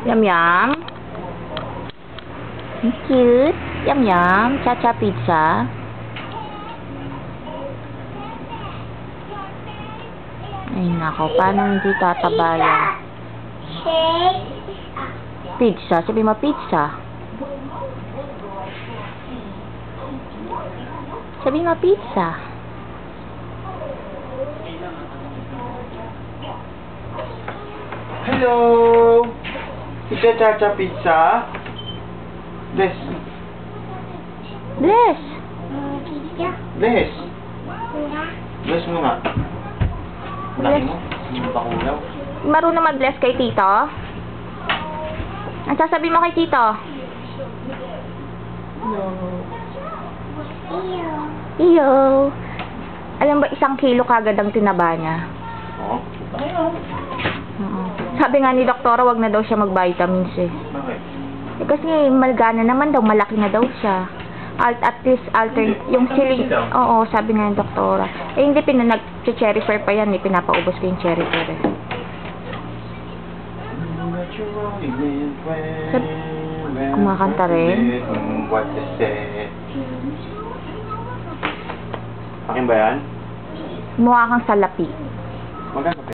Yum yum. Cute. Yum yum. Cha-cha pizza. Ay nako, paano hindi tataba yan? Pizza. Sabi mo pizza. Sabi mo pizza. Hello! Ika Cha-Cha Pizza? Bless. Bless. Bless. Bless mo nga. Laki Bless. mo. Hindi pa kulaw. Marunong mag-bless kay Tito? Ang sasabi mo kay Tito? Iyo. Alam ba, 1 kilo kagad ang tinaba niya? Oo. Oo. Sabi nga ni doktora, wag na daw siya mag-vitamins eh. Bakit? Kasi malgana naman daw, malaki na daw siya. At least yung siling, oo, sabi nga ng doktora. Eh hindi, nag-cherry fair pa yan eh, pinapaubos ko yung cherry fair eh. Kumakanta rin. What to say? Akin ba yan? Mukha kang salapi. Maganda.